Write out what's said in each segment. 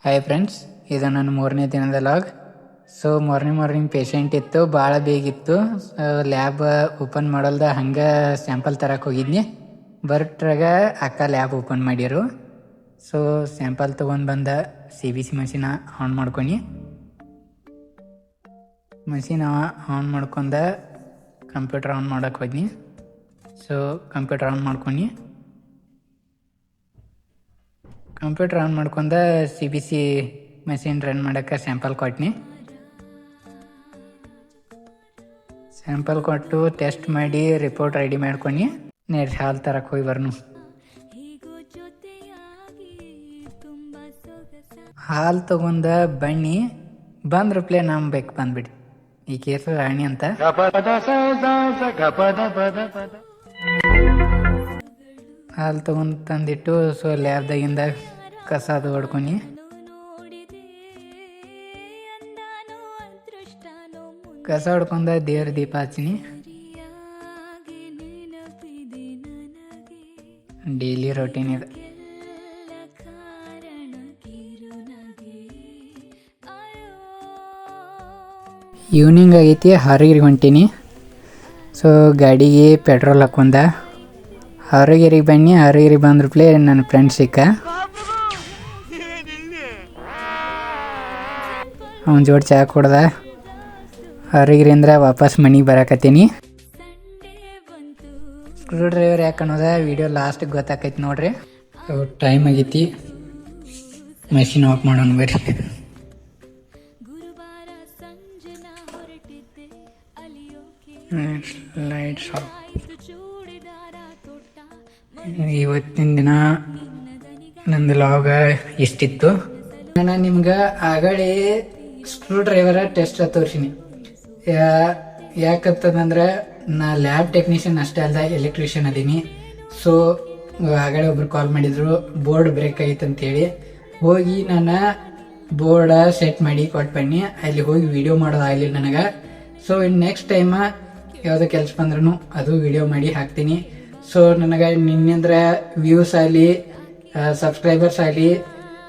Hi friends, ಇದು ನನ್ನ 3ನೇ ದಿನದ ಲಾಗ್. ಸೊ ಮಾರ್ನಿಂಗ್ ಪೇಷಂಟ್ ಇತ್ತು, ಭಾಳ ಬೇಗಿತ್ತು. ಲ್ಯಾಬ್ ಓಪನ್ ಮಾಡೋಲ್ದ ಹಂಗೆ ಸ್ಯಾಂಪಲ್ ತರಕ್ಕೆ ಹೋಗಿದ್ನಿ. ಬರಟ್ರಾಗ ಅಕ್ಕ ಲ್ಯಾಬ್ ಓಪನ್ ಮಾಡಿರು. ಸೊ ಸ್ಯಾಂಪಲ್ ತೊಗೊಂಡು ಬಂದ CBC ಮಷೀನ ಆನ್ ಮಾಡ್ಕೊಂಡು ಮಷೀನ್ ಆನ್ ಮಾಡ್ಕೊಂಡ ಕಂಪ್ಯೂಟರ್ ಆನ್ ಮಾಡೋಕೆ ಹೋದ್ನಿ. ಸೊ ಕಂಪ್ಯೂಟರ್ ಆನ್ ಮಾಡ್ಕೊಂಡು CBC ಮಷೀನ್ ರನ್ ಮಾಡೋಕ್ಕೆ ಸ್ಯಾಂಪಲ್ ಕೊಟ್ನಿ. ಸ್ಯಾಂಪಲ್ ಕೊಟ್ಟು ಟೆಸ್ಟ್ ಮಾಡಿ ರಿಪೋರ್ಟ್ ರೆಡಿ ಮಾಡ್ಕೊಂಡು ನೇರ್ ಹಾಲು ತರಕ್ಕೆ ಹೋಗಿ ಬರ್ನು. ಹಾಲು ತಗೊಂಡ ಬನ್ನಿ ಬಂದ್ರಪ್ಲೆ ನಂಬೇಕು ಬಂದ್ಬಿಡಿ. ಈ ಕೇಸು ರಾಣಿ ಅಂತ ಹಾಲು ತಗೊಂಡು ತಂದಿಟ್ಟು ಸೊ ಲ್ಯಾಬ್ದಾಗಿಂದ ಕಸ ಅದು ಹೊಡ್ಕೊಂಡು ಕಸ ಹೊಡ್ಕೊಂಡ ದೇವ್ರ ದೀಪ ಹಚ್ಚಿನಿ. ಡೈಲಿ ರೊಟೀನ್ ಇದೆ. ಈವ್ನಿಂಗ್ ಆಗೈತಿ, ಹಾರಗಿರಿಗೆ ಹೊಂಟೀನಿ. ಸೊ ಗಾಡಿಗೆ ಪೆಟ್ರೋಲ್ ಹಾಕೊಂಡ ಹಾರಗಿರಿಗೆ ಬನ್ನಿ. ಹಾರಗಿರಿಗೆ ಬಂದ್ರಪ್ಲೆ ನನ್ನ ಫ್ರೆಂಡ್ ಸಿಕ್ಕ. ಅವನ ಜೋಡಿ ಚಹಾ ಕೊಡ್ದ. ಹಾರಗಿರಿಂದ ವಾಪಸ್ ಮನೆಗೆ ಬರಾಕತ್ತೀನಿ. ಸ್ಕ್ರೂ ಡ್ರೈವರ್ ಯಾಕೆ ಅನ್ನೋದ ವಿಡಿಯೋ ಲಾಸ್ಟಿಗೆ ಗೊತ್ತಾಕೈತಿ ನೋಡ್ರಿ. ಸೊ ಟೈಮ್ ಆಗೈತಿ, ಮಷಿನ್ ಆಫ್ ಮಾಡೋಣ ಬರ್ರಿ. Lights off. ಇವತ್ತಿನ ದಿನ ನಂದು ಲಾಗ ಇಷ್ಟಿತ್ತು. ನಾನು ನಿಮ್ಗೆ ಆಗಲೇ ಸ್ಕ್ರೂ ಡ್ರೈವರ ಟೆಸ್ಟ್ ತೋರಿಸಿನಿ. ಯಾಕಂತಂದ್ರೆ ನಾ ಲ್ಯಾಬ್ ಟೆಕ್ನಿಷಿಯನ್ ಅಷ್ಟೇ ಅಲ್ಲ, ಎಲೆಕ್ಟ್ರಿಷಿಯನ್ ಅದೀನಿ. ಸೊ ಆಗಲೇ ಒಬ್ರು ಕಾಲ್ ಮಾಡಿದ್ರು, ಬೋರ್ಡ್ ಬ್ರೇಕ್ ಆಗೈತೆ ಅಂತೇಳಿ. ಹೋಗಿ ನಾನು ಬೋರ್ಡ ಸೆಟ್ ಮಾಡಿ ಕೊಟ್ಟು ಬನ್ನಿ. ಅಲ್ಲಿ ಹೋಗಿ ವಿಡಿಯೋ ಮಾಡೋದಾಗಲಿಲ್ಲ ನನಗೆ. ಸೊ ನೆಕ್ಸ್ಟ್ ಟೈಮ ಯಾವುದೋ ಕೆಲಸ ಬಂದ್ರೂ ಅದು ವಿಡಿಯೋ ಮಾಡಿ ಹಾಕ್ತೀನಿ. ಸೊ ನನಗೆ ನಿನ್ನಿಂದ್ರ ವ್ಯೂಸ್ ಆಗಲಿ, ಸಬ್ಸ್ಕ್ರೈಬರ್ಸ್ ಆಗಲಿ,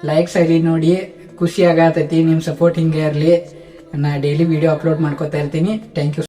ಲೈಕ್ಸ್ ಆಗಲಿ ನೋಡಿ ಖುಷಿ ಆಗತೈತಿ. ನಿಮ್ಮ ಸಪೋರ್ಟ್ ಹಿಂಗೆ ಇರಲಿ. ನಾ ಡೈಲಿ ವಿಡಿಯೋ ಅಪ್ಲೋಡ್ ಮಾಡ್ಕೋತಾ ಇರ್ತೀನಿ. Thank you.